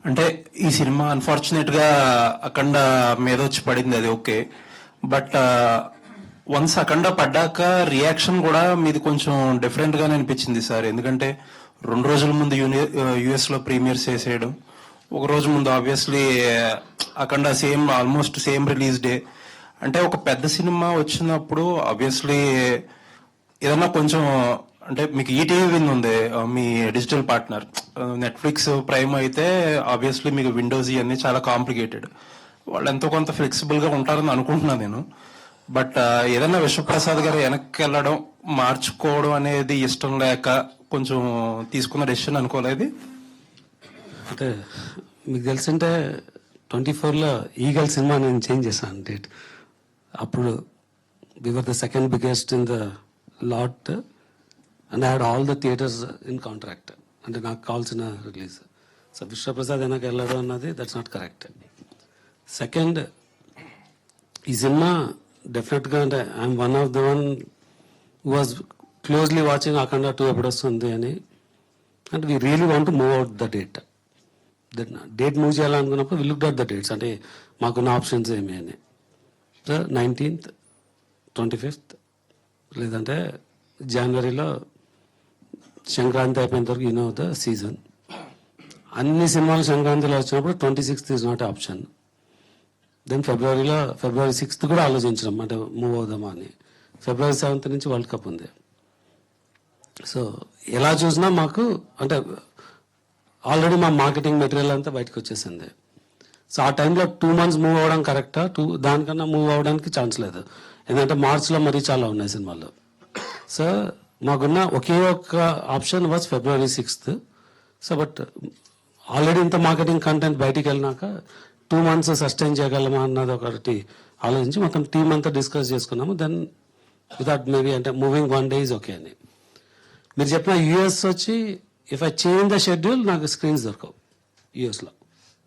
అంటే ఈ cinema unfortunate గా అఖండ మీద వచ్చి పడింది, అది ఓకే. బట్ వన్స్ అఖండ పడ్డాక రియాక్షన్ కూడా మీది కొంచెం డిఫరెంట్ గానే అనిపించింది సార్. ఎందుకంటే 2 రోజుల ముందు యుఎస్ లో ప్రీమియర్స్ చేసేయడం, ఒక రోజు ముందు ఆబ్వియస్లీ అఖండ ఆల్మోస్ట్ సేమ్ రిలీజ్ డే. అంటే ఒక పెద్ద సినిమా వచ్చినప్పుడు ఆబ్వియస్లీ ఏదన్నా కొంచెం, అంటే మీకు ఈటీవీ విన్ ఉంది, మీ డిజిటల్ పార్ట్నర్. నెట్ఫ్లిక్స్ ప్రైమ్ అయితే ఆబ్వియస్లీ మీకు విండోస్ ఇవన్నీ చాలా కాంప్లికేటెడ్. వాళ్ళు ఎంతో కొంత ఫ్లెక్సిబుల్ గా ఉంటారని అనుకుంటున్నాను నేను. బట్ ఏదన్నా విశ్వప్రసాద్ గారు వెనక్కి వెళ్ళడం, మార్చుకోవడం అనేది ఇష్టం లేక కొంచెం తీసుకున్న డెసిషన్ అనుకోలేదు. అంటే మీకు తెలిసింటే 24లో ఈగల్ సినిమా నేను చేంజ్ చేశాను డేట్. అప్పుడు we were the second biggest in the lot and I had all the theatres in contract. అంటే నాకు కావాల్సిన రిలీజ్. సో విశ్వప్రసాద్ వెనక వెళ్ళడం అన్నది దట్స్ నాట్ కరెక్ట్. సెకండ్, ఈ సినిమా డెఫినెట్గా అంటే I'm one of the one was closely watching Akhanda 2 ఎప్పుడు వస్తుంది అని. అంటే we really want to move out the date. Date move చేయాలనుకున్నప్పుడు వి లుక్డ్ అట్ ద డేట్స్, అంటే మాకున్న ఆప్షన్స్ ఏమి అని. సో 19th, 25th లేదంటే జనవరిలో సంక్రాంతి అయిపోయిన వరకు యూనో ద సీజన్. అన్ని సినిమాలు సంక్రాంతిలో వచ్చినప్పుడు 26th is not option. Then February 6th కూడా ఆలోచించడం, అంటే మూవ్ అవుదామా అని. February 7th నుంచి వరల్డ్ కప్ ఉంది. సో ఎలా చూసినా మాకు అంటే ఆల్రెడీ మా మార్కెటింగ్ మెటీరియల్ అంతా బయటకు వచ్చేసింది. సో ఆ టైంలో 2 months మూవ్ అవ్వడం కరెక్టా? దానికన్నా మూవ్ అవ్వడానికి ఛాన్స్ లేదు. ఎందుకంటే మార్చ్లో మరీ చాలా ఉన్నాయి సినిమాలు. సో మాకున్న ఒకే ఒక్క option was February 6th. So but already ఇంత మార్కెటింగ్ కంటెంట్ బయటికి వెళ్ళినాక 2 months సస్టైన్ చేయగలమా అన్నది ఒకటి ఆలోచించి మొత్తం టీం అంతా డిస్కస్ చేసుకున్నాము. దెన్ వితౌట్ మేబీ అంటే మూవింగ్ 1 day ఈజ్ ఓకే అని. మీరు చెప్పిన యూఎస్ వచ్చి if I change the schedule నాకు స్క్రీన్స్ దొరకవు యూఎస్లో.